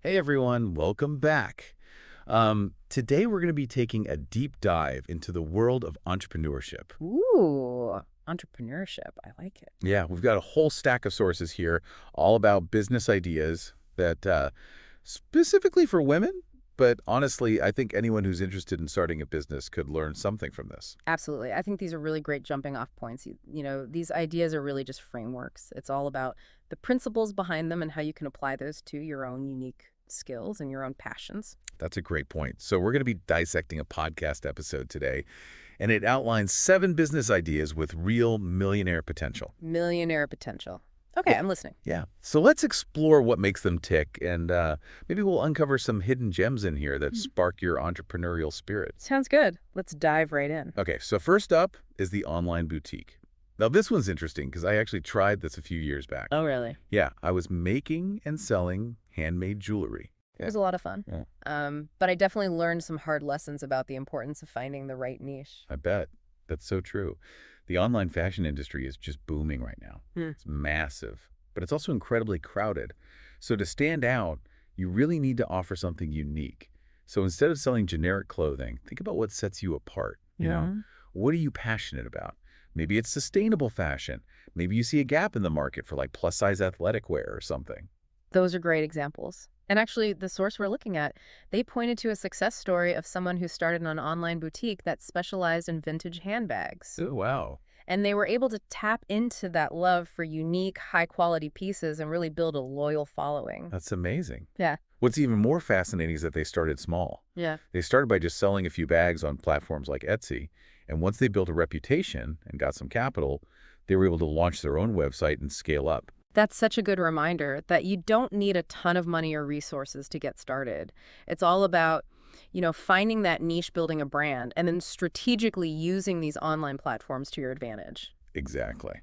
Hey everyone, welcome back. Today we're going to be taking a deep dive into the world of entrepreneurship. Ooh, entrepreneurship. I like it. Yeah, we've got a whole stack of sources here, all about business ideas that specifically for women, but honestly, I think anyone who's interested in starting a business could learn something from this. Absolutely. I think these are really great jumping off points. These ideas are really just frameworks. It's all about the principles behind them and how you can apply those to your own unique skills and your own passions. That's a great point. So we're going to be dissecting a podcast episode today, and it outlines 7 business ideas with real millionaire potential. Millionaire potential. Okay, I'm listening. Yeah. So let's explore what makes them tick, and maybe we'll uncover some hidden gems in here that spark your entrepreneurial spirit. Sounds good. Let's dive right in. Okay, so first up is the online boutique. Now, this one's interesting because I actually tried this a few years back. Oh, really? Yeah, I was making and selling handmade jewelry. It was a lot of fun. Yeah. But I definitely learned some hard lessons about the importance of finding the right niche. I bet. That's so true. The online fashion industry is just booming right now. It's massive, but it's also incredibly crowded. So to stand out, you really need to offer something unique. So instead of selling generic clothing, think about what sets you apart. What are you passionate about? Maybe it's sustainable fashion. Maybe you see a gap in the market for like plus-size athletic wear or something. Those are great examples. And actually, the source we're looking at, they pointed to a success story of someone who started an online boutique that specialized in vintage handbags. Oh, wow. And they were able to tap into that love for unique, high-quality pieces and really build a loyal following. That's amazing. Yeah. What's even more fascinating is that they started small. Yeah. They started by just selling a few bags on platforms like Etsy, and once they built a reputation and got some capital, they were able to launch their own website and scale up. That's such a good reminder that you don't need a ton of money or resources to get started. It's all about, finding that niche, building a brand, and then strategically using these online platforms to your advantage. Exactly.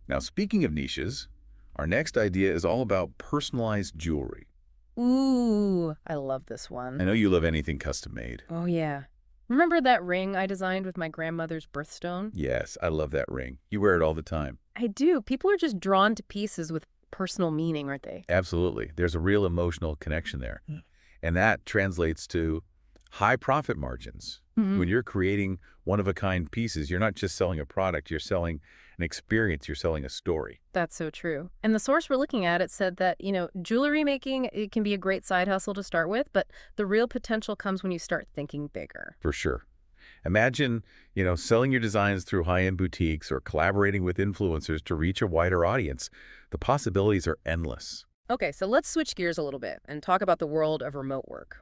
Now, speaking of niches, our next idea is all about personalized jewelry. Ooh, I love this one. I know you love anything custom made. Oh, yeah. Remember that ring I designed with my grandmother's birthstone? Yes, I love that ring. You wear it all the time. I do. People are just drawn to pieces with personal meaning, aren't they? Absolutely. There's a real emotional connection there. And that translates to high profit margins. When you're creating one-of-a-kind pieces, you're not just selling a product, you're selling an experience, you're selling a story. That's so true. And the source we're looking at, it said that, jewelry making, it can be a great side hustle to start with, but the real potential comes when you start thinking bigger. For sure. Imagine, selling your designs through high-end boutiques or collaborating with influencers to reach a wider audience. The possibilities are endless. Okay, so let's switch gears a little bit and talk about the world of remote work.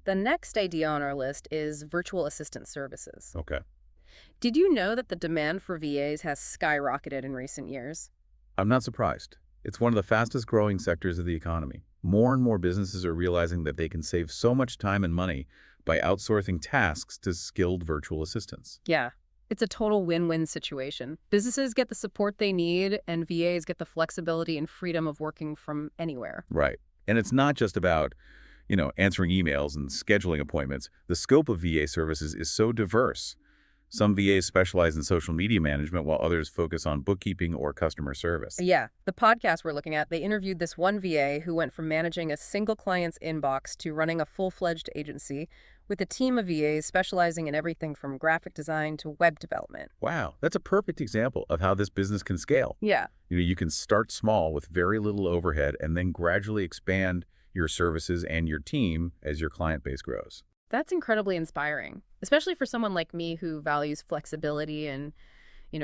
The next idea on our list is virtual assistant services. Okay. Did you know that the demand for VAs has skyrocketed in recent years? I'm not surprised. It's one of the fastest growing sectors of the economy. More and more businesses are realizing that they can save so much time and money by outsourcing tasks to skilled virtual assistants. Yeah, it's a total win-win situation. Businesses get the support they need, and VAs get the flexibility and freedom of working from anywhere. Right. And it's not just about, answering emails and scheduling appointments. The scope of VA services is so diverse. Some VAs specialize in social media management while others focus on bookkeeping or customer service. Yeah, the podcast we're looking at, they interviewed this one VA who went from managing a single client's inbox to running a full-fledged agency with a team of VAs specializing in everything from graphic design to web development. Wow, that's a perfect example of how this business can scale. Yeah. You can start small with very little overhead and then gradually expand your services and your team as your client base grows. That's incredibly inspiring, especially for someone like me who values flexibility and,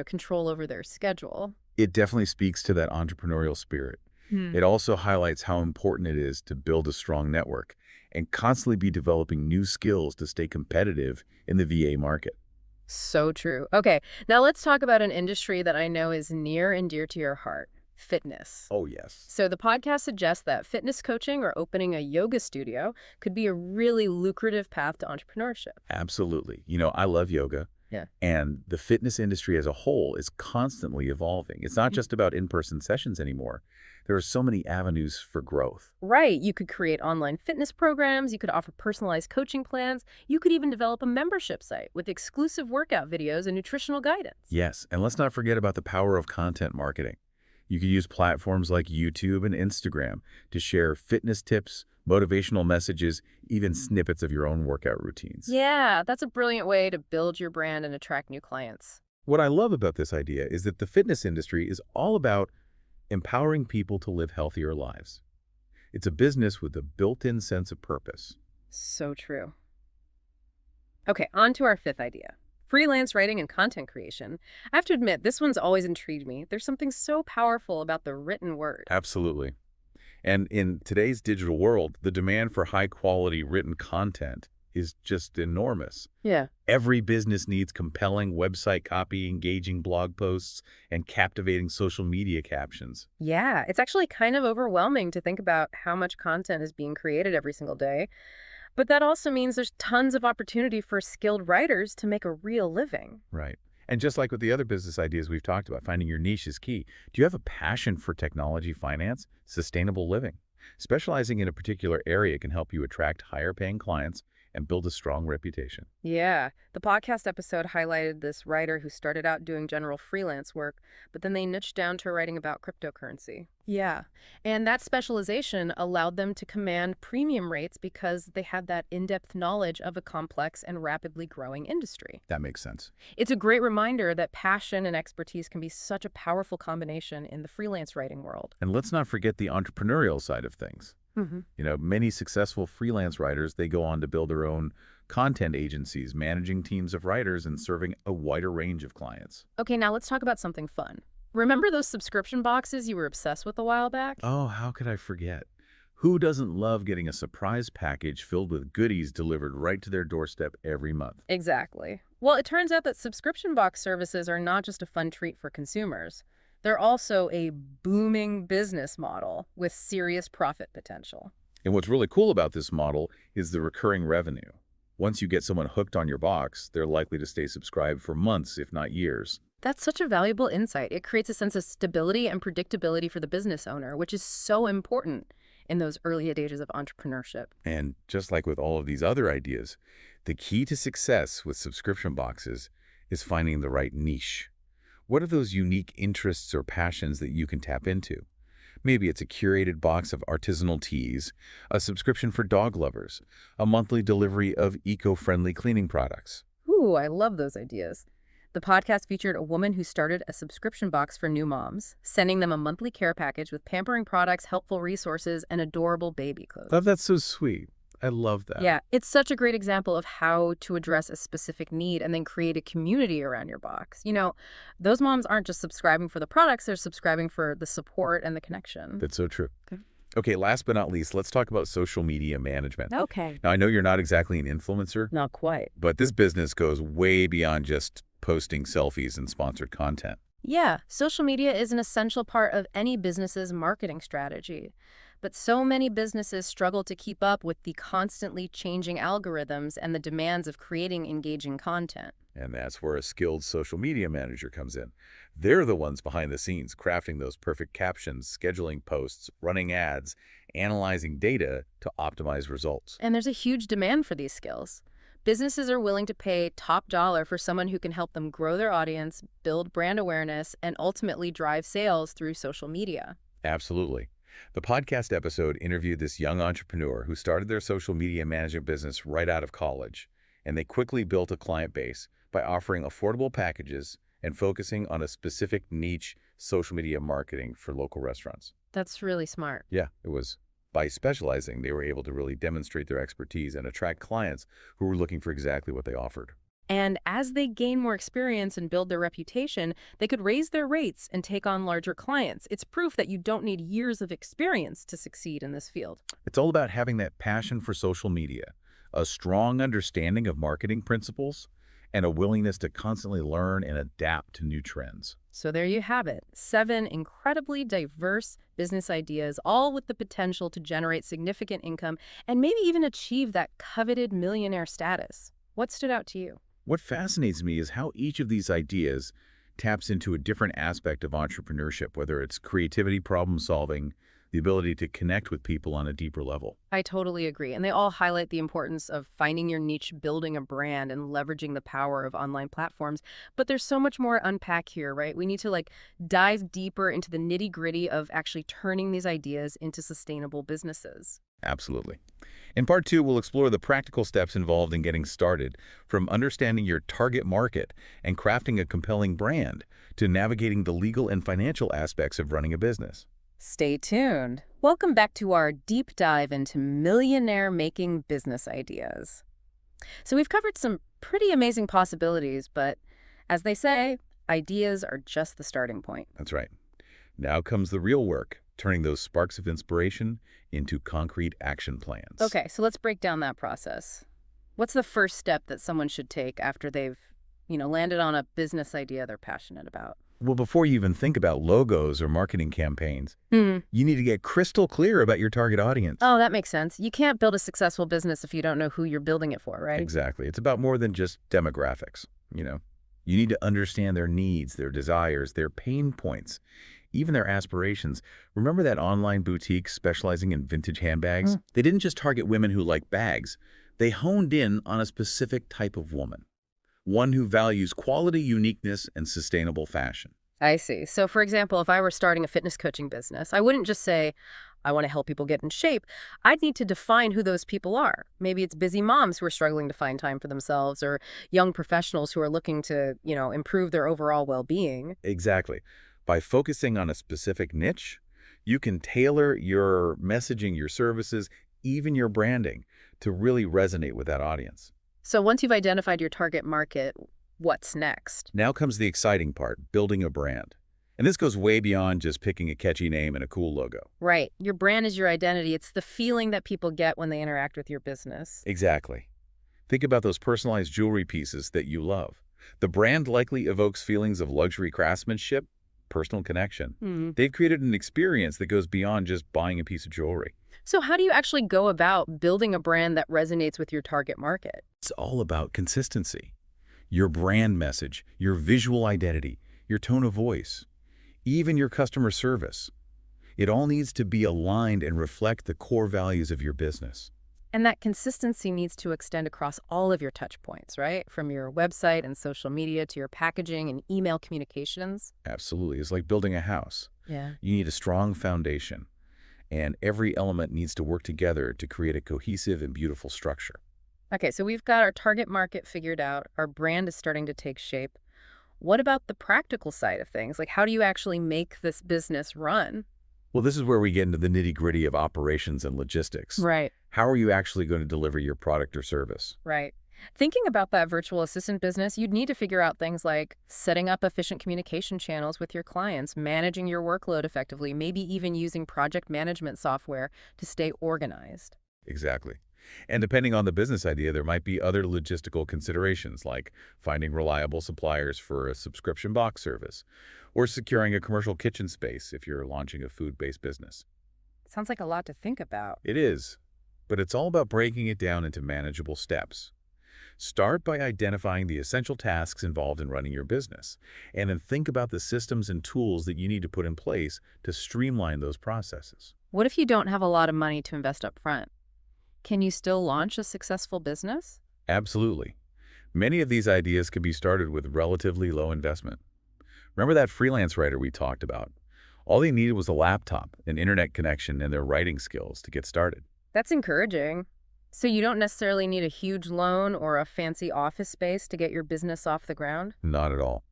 control over their schedule. It definitely speaks to that entrepreneurial spirit. It also highlights how important it is to build a strong network and constantly be developing new skills to stay competitive in the VA market. So true. Okay, now let's talk about an industry that I know is near and dear to your heart. Fitness. Oh, yes. So the podcast suggests that fitness coaching or opening a yoga studio could be a really lucrative path to entrepreneurship. Absolutely. I love yoga. Yeah. And the fitness industry as a whole is constantly evolving. It's not just about in-person sessions anymore. There are so many avenues for growth. Right. You could create online fitness programs. You could offer personalized coaching plans. You could even develop a membership site with exclusive workout videos and nutritional guidance. Yes. And let's not forget about the power of content marketing. You could use platforms like YouTube and Instagram to share fitness tips, motivational messages, even snippets of your own workout routines. Yeah, that's a brilliant way to build your brand and attract new clients. What I love about this idea is that the fitness industry is all about empowering people to live healthier lives. It's a business with a built-in sense of purpose. So true. Okay, on to our fifth idea. Freelance writing and content creation. I have to admit, this one's always intrigued me. There's something so powerful about the written word. Absolutely. And in today's digital world, the demand for high-quality written content is just enormous. Yeah. Every business needs compelling website copy, engaging blog posts, and captivating social media captions. Yeah, it's actually kind of overwhelming to think about how much content is being created every single day. But that also means there's tons of opportunity for skilled writers to make a real living. Right. And just like with the other business ideas we've talked about, finding your niche is key. Do you have a passion for technology, finance, sustainable living? Specializing in a particular area can help you attract higher-paying clients and build a strong reputation. Yeah, the podcast episode highlighted this writer who started out doing general freelance work, but then they niched down to writing about cryptocurrency. Yeah, and that specialization allowed them to command premium rates because they had that in-depth knowledge of a complex and rapidly growing industry. That makes sense. It's a great reminder that passion and expertise can be such a powerful combination in the freelance writing world. And let's not forget the entrepreneurial side of things. Hmm. Many successful freelance writers, they go on to build their own content agencies, managing teams of writers and serving a wider range of clients. Okay, now let's talk about something fun. Remember those subscription boxes you were obsessed with a while back? Oh, how could I forget? Who doesn't love getting a surprise package filled with goodies delivered right to their doorstep every month? Exactly. Well, it turns out that subscription box services are not just a fun treat for consumers. They're also a booming business model with serious profit potential. And what's really cool about this model is the recurring revenue. Once you get someone hooked on your box, they're likely to stay subscribed for months, if not years. That's such a valuable insight. It creates a sense of stability and predictability for the business owner, which is so important in those early stages of entrepreneurship. And just like with all of these other ideas, the key to success with subscription boxes is finding the right niche. What are those unique interests or passions that you can tap into? Maybe it's a curated box of artisanal teas, a subscription for dog lovers, a monthly delivery of eco-friendly cleaning products. Ooh, I love those ideas. The podcast featured a woman who started a subscription box for new moms, sending them a monthly care package with pampering products, helpful resources, and adorable baby clothes. Oh, that's so sweet. I love that. Yeah, it's such a great example of how to address a specific need and then create a community around your box. Those moms aren't just subscribing for the products, they're subscribing for the support and the connection. That's so true. Okay. Okay, last but not least, let's talk about social media management. Okay. Now, I know you're not exactly an influencer, Not quite. but this business goes way beyond just posting selfies and sponsored content. Yeah, social media is an essential part of any business's marketing strategy. But so many businesses struggle to keep up with the constantly changing algorithms and the demands of creating engaging content. And that's where a skilled social media manager comes in. They're the ones behind the scenes, crafting those perfect captions, scheduling posts, running ads, analyzing data to optimize results. And there's a huge demand for these skills. Businesses are willing to pay top dollar for someone who can help them grow their audience, build brand awareness, and ultimately drive sales through social media. Absolutely. The podcast episode interviewed this young entrepreneur who started their social media management business right out of college, and they quickly built a client base by offering affordable packages and focusing on a specific niche social media marketing for local restaurants. That's really smart. Yeah, it was. By specializing, they were able to really demonstrate their expertise and attract clients who were looking for exactly what they offered. And as they gain more experience and build their reputation, they could raise their rates and take on larger clients. It's proof that you don't need years of experience to succeed in this field. It's all about having that passion for social media, a strong understanding of marketing principles, and a willingness to constantly learn and adapt to new trends. So there you have it, 7 incredibly diverse business ideas, all with the potential to generate significant income and maybe even achieve that coveted millionaire status. What stood out to you? What fascinates me is how each of these ideas taps into a different aspect of entrepreneurship, whether it's creativity, problem solving, the ability to connect with people on a deeper level. I totally agree. And they all highlight the importance of finding your niche, building a brand, and leveraging the power of online platforms. But there's so much more to unpack here, right? We need to dive deeper into the nitty-gritty of actually turning these ideas into sustainable businesses. Absolutely. In part 2, we'll explore the practical steps involved in getting started, from understanding your target market and crafting a compelling brand to navigating the legal and financial aspects of running a business. Stay tuned. Welcome back to our deep dive into millionaire making business ideas. So we've covered some pretty amazing possibilities, but as they say, ideas are just the starting point. That's right. Now comes the real work, turning those sparks of inspiration into concrete action plans. Okay, so let's break down that process. What's the first step that someone should take after they've, landed on a business idea they're passionate about? Well, before you even think about logos or marketing campaigns, Hmm. you need to get crystal clear about your target audience. Oh, that makes sense. You can't build a successful business if you don't know who you're building it for, right? Exactly. It's about more than just demographics. You need to understand their needs, their desires, their pain points, even their aspirations. Remember that online boutique specializing in vintage handbags? They didn't just target women who like bags. They honed in on a specific type of woman, one who values quality, uniqueness, and sustainable fashion. I see. So, for example, if I were starting a fitness coaching business, I wouldn't just say, I want to help people get in shape. I'd need to define who those people are. Maybe it's busy moms who are struggling to find time for themselves, or young professionals who are looking to, improve their overall well-being. Exactly. By focusing on a specific niche, you can tailor your messaging, your services, even your branding to really resonate with that audience. So once you've identified your target market, what's next? Now comes the exciting part, building a brand. And this goes way beyond just picking a catchy name and a cool logo. Right. Your brand is your identity. It's the feeling that people get when they interact with your business. Exactly. Think about those personalized jewelry pieces that you love. The brand likely evokes feelings of luxury craftsmanship, personal connection. They've created an experience that goes beyond just buying a piece of jewelry. So how do you actually go about building a brand that resonates with your target market? It's all about consistency. Your brand message, your visual identity, your tone of voice, even your customer service. It all needs to be aligned and reflect the core values of your business. And that consistency needs to extend across all of your touch points, right? From your website and social media to your packaging and email communications. Absolutely. It's like building a house. Yeah. You need a strong foundation, and every element needs to work together to create a cohesive and beautiful structure. Okay, so we've got our target market figured out. Our brand is starting to take shape. What about the practical side of things? How do you actually make this business run? Well, this is where we get into the nitty-gritty of operations and logistics. Right. How are you actually going to deliver your product or service? Right. Thinking about that virtual assistant business, you'd need to figure out things like setting up efficient communication channels with your clients, managing your workload effectively, maybe even using project management software to stay organized. Exactly. And depending on the business idea, there might be other logistical considerations like finding reliable suppliers for a subscription box service or securing a commercial kitchen space if you're launching a food-based business. Sounds like a lot to think about. It is, but it's all about breaking it down into manageable steps. Start by identifying the essential tasks involved in running your business, and then think about the systems and tools that you need to put in place to streamline those processes. What if you don't have a lot of money to invest up front? Can you still launch a successful business? Absolutely. Many of these ideas can be started with relatively low investment. Remember that freelance writer we talked about? All they needed was a laptop, an internet connection, and their writing skills to get started. That's encouraging. So you don't necessarily need a huge loan or a fancy office space to get your business off the ground? Not at all.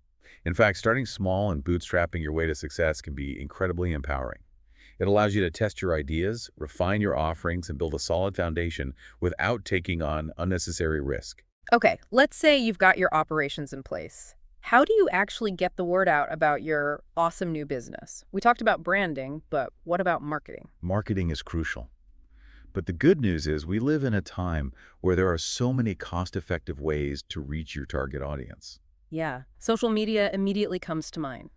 In fact, starting small and bootstrapping your way to success can be incredibly empowering. It allows you to test your ideas, refine your offerings, and build a solid foundation without taking on unnecessary risk. Okay, let's say you've got your operations in place. How do you actually get the word out about your awesome new business? We talked about branding, but what about marketing? Marketing is crucial. But the good news is we live in a time where there are so many cost-effective ways to reach your target audience. Yeah, social media immediately comes to mind.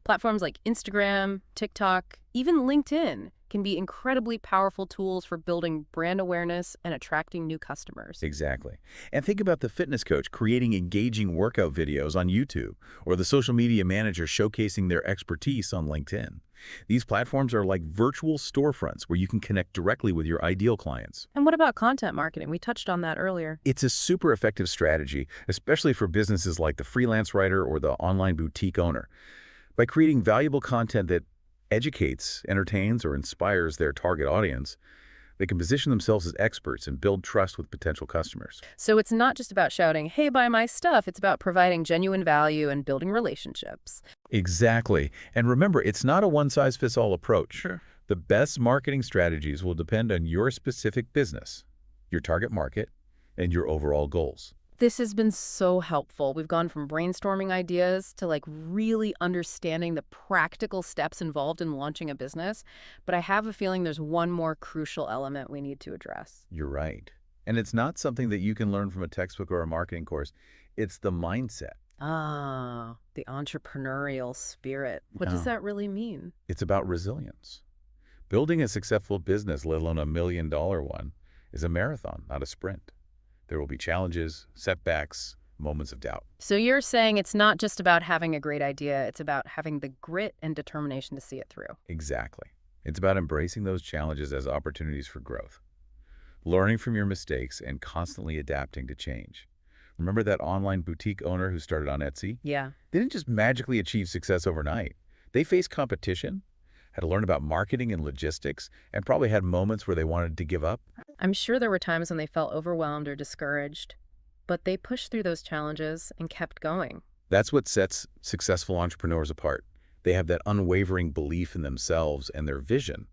Platforms like Instagram, TikTok, even LinkedIn can be incredibly powerful tools for building brand awareness and attracting new customers. Exactly. And think about the fitness coach creating engaging workout videos on YouTube or the social media manager showcasing their expertise on LinkedIn. These platforms are like virtual storefronts where you can connect directly with your ideal clients. And what about content marketing? We touched on that earlier. It's a super effective strategy, especially for businesses like the freelance writer or the online boutique owner. By creating valuable content that educates, entertains, or inspires their target audience, they can position themselves as experts and build trust with potential customers. So it's not just about shouting, hey, buy my stuff. It's about providing genuine value and building relationships. Exactly. And remember, it's not a one-size-fits-all approach. Sure. The best marketing strategies will depend on your specific business, your target market, and your overall goals. This has been so helpful. We've gone from brainstorming ideas to really understanding the practical steps involved in launching a business. But I have a feeling there's one more crucial element we need to address. You're right. And it's not something that you can learn from a textbook or a marketing course. It's the mindset. Ah, the entrepreneurial spirit. What does Yeah. that really mean? It's about resilience. Building a successful business, let alone a million-dollar one, is a marathon, not a sprint. There will be challenges, setbacks, moments of doubt. So you're saying it's not just about having a great idea, it's about having the grit and determination to see it through. Exactly. It's about embracing those challenges as opportunities for growth, learning from your mistakes, and constantly adapting to change. Remember that online boutique owner who started on Etsy? Yeah. They didn't just magically achieve success overnight. They faced competition, had to learn about marketing and logistics, and probably had moments where they wanted to give up. I'm sure there were times when they felt overwhelmed or discouraged, but they pushed through those challenges and kept going. That's what sets successful entrepreneurs apart. They have that unwavering belief in themselves and their vision.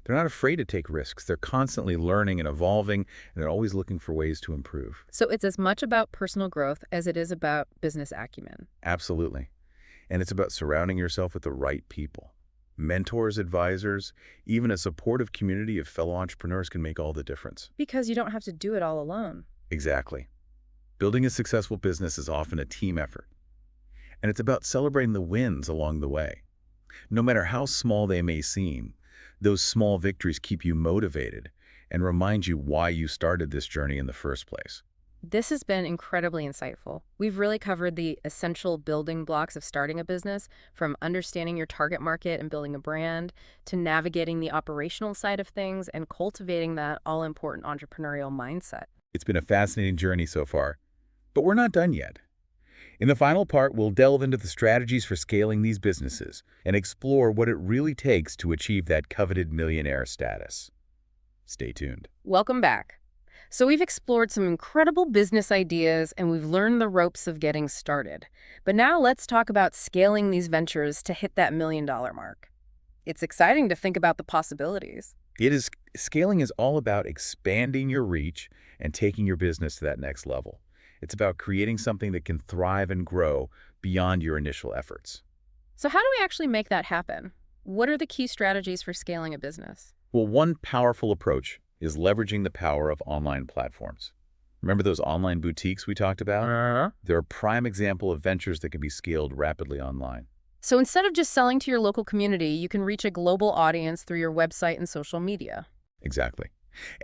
They're not afraid to take risks. They're constantly learning and evolving, and they're always looking for ways to improve. So it's as much about personal growth as it is about business acumen. Absolutely. And it's about surrounding yourself with the right people. Mentors, advisors, even a supportive community of fellow entrepreneurs can make all the difference. Because you don't have to do it all alone. Exactly. Building a successful business is often a team effort. And it's about celebrating the wins along the way. No matter how small they may seem, those small victories keep you motivated and remind you why you started this journey in the first place. This has been incredibly insightful. We've really covered the essential building blocks of starting a business, from understanding your target market and building a brand, to navigating the operational side of things and cultivating that all-important entrepreneurial mindset. It's been a fascinating journey so far, but we're not done yet. In the final part, we'll delve into the strategies for scaling these businesses and explore what it really takes to achieve that coveted millionaire status. Stay tuned. Welcome back. So we've explored some incredible business ideas and we've learned the ropes of getting started. But now let's talk about scaling these ventures to hit that $1 million mark. It's exciting to think about the possibilities. Scaling is all about expanding your reach and taking your business to that next level. It's about creating something that can thrive and grow beyond your initial efforts. So how do we actually make that happen? What are the key strategies for scaling a business? Well, one powerful approach is leveraging the power of online platforms. Remember those online boutiques we talked about? They're a prime example of ventures that can be scaled rapidly online. So instead of just selling to your local community, you can reach a global audience through your website and social media. Exactly.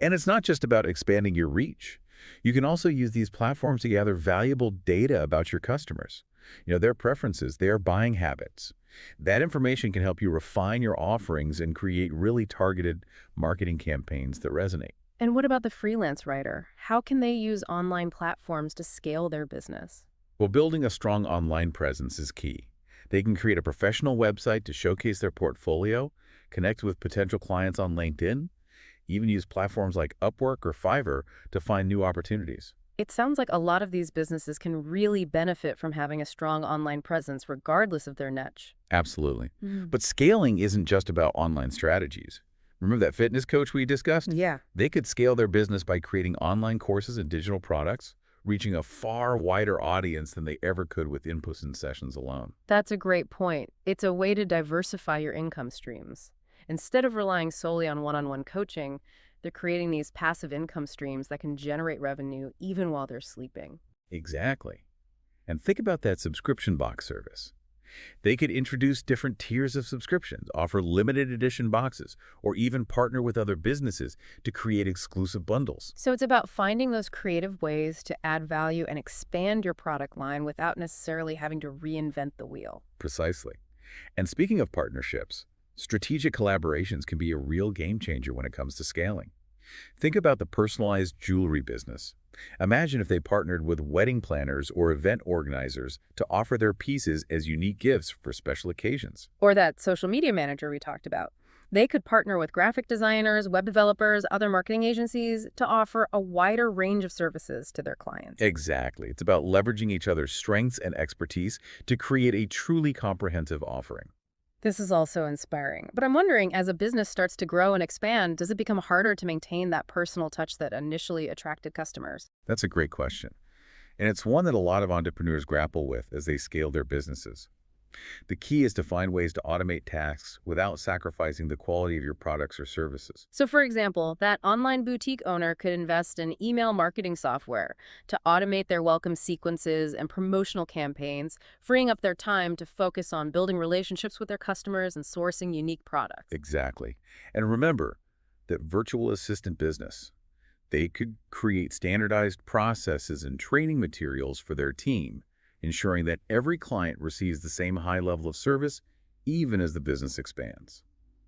And it's not just about expanding your reach. You can also use these platforms to gather valuable data about your customers, their preferences, their buying habits. That information can help you refine your offerings and create really targeted marketing campaigns that resonate. And what about the freelance writer? How can they use online platforms to scale their business? Well, building a strong online presence is key. They can create a professional website to showcase their portfolio, connect with potential clients on LinkedIn, even use platforms like Upwork or Fiverr to find new opportunities. It sounds like a lot of these businesses can really benefit from having a strong online presence regardless of their niche. Absolutely. But scaling isn't just about online strategies. Remember that fitness coach we discussed? Yeah. They could scale their business by creating online courses and digital products, reaching a far wider audience than they ever could with in-person sessions alone. That's a great point. It's a way to diversify your income streams. Instead of relying solely on one-on-one coaching, they're creating these passive income streams that can generate revenue even while they're sleeping. Exactly. And think about that subscription box service. They could introduce different tiers of subscriptions, offer limited edition boxes, or even partner with other businesses to create exclusive bundles. So it's about finding those creative ways to add value and expand your product line without necessarily having to reinvent the wheel. Precisely. And speaking of partnerships, Strategic collaborations can be a real game changer when it comes to scaling. Think about the personalized jewelry business. Imagine if they partnered with wedding planners or event organizers to offer their pieces as unique gifts for special occasions. Or that social media manager we talked about. They could partner with graphic designers, web developers, other marketing agencies to offer a wider range of services to their clients. Exactly. It's about leveraging each other's strengths and expertise to create a truly comprehensive offering. This is also inspiring. But I'm wondering, as a business starts to grow and expand, does it become harder to maintain that personal touch that initially attracted customers? That's a great question. And it's one that a lot of entrepreneurs grapple with as they scale their businesses. The key is to find ways to automate tasks without sacrificing the quality of your products or services. So, for example, that online boutique owner could invest in email marketing software to automate their welcome sequences and promotional campaigns, freeing up their time to focus on building relationships with their customers and sourcing unique products. Exactly. And remember that virtual assistant business, they could create standardized processes and training materials for their team, ensuring that every client receives the same high level of service, even as the business expands.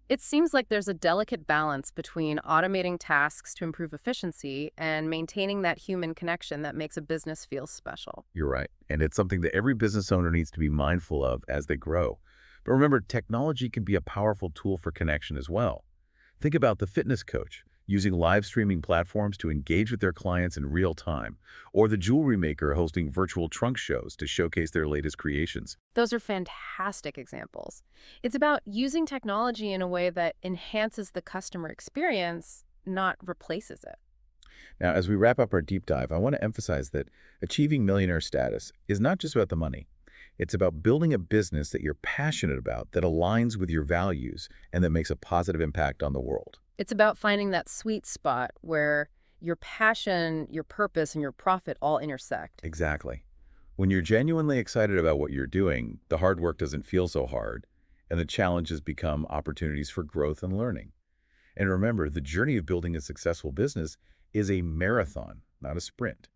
It seems like there's a delicate balance between automating tasks to improve efficiency and maintaining that human connection that makes a business feel special. You're right. And it's something that every business owner needs to be mindful of as they grow. But remember, technology can be a powerful tool for connection as well. Think about the fitness coach using live streaming platforms to engage with their clients in real time, or the jewelry maker hosting virtual trunk shows to showcase their latest creations. Those are fantastic examples. It's about using technology in a way that enhances the customer experience, not replaces it. Now, as we wrap up our deep dive, I want to emphasize that achieving millionaire status is not just about the money. It's about building a business that you're passionate about, that aligns with your values, and that makes a positive impact on the world. It's about finding that sweet spot where your passion, your purpose, and your profit all intersect. Exactly. When you're genuinely excited about what you're doing, the hard work doesn't feel so hard, and the challenges become opportunities for growth and learning. And remember, the journey of building a successful business is a marathon, not a sprint.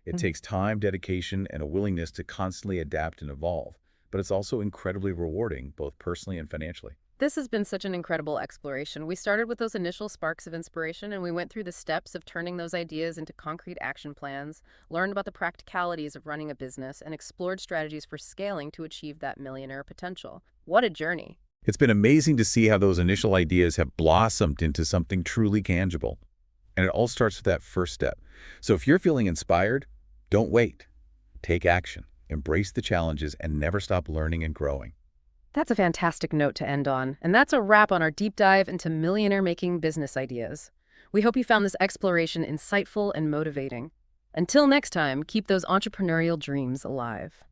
It Mhm. takes time, dedication, and a willingness to constantly adapt and evolve, but it's also incredibly rewarding, both personally and financially. This has been such an incredible exploration. We started with those initial sparks of inspiration, and we went through the steps of turning those ideas into concrete action plans, learned about the practicalities of running a business, and explored strategies for scaling to achieve that millionaire potential. What a journey. It's been amazing to see how those initial ideas have blossomed into something truly tangible. And it all starts with that first step. So if you're feeling inspired, don't wait. Take action, embrace the challenges, and never stop learning and growing. That's a fantastic note to end on. And that's a wrap on our deep dive into millionaire-making business ideas. We hope you found this exploration insightful and motivating. Until next time, keep those entrepreneurial dreams alive.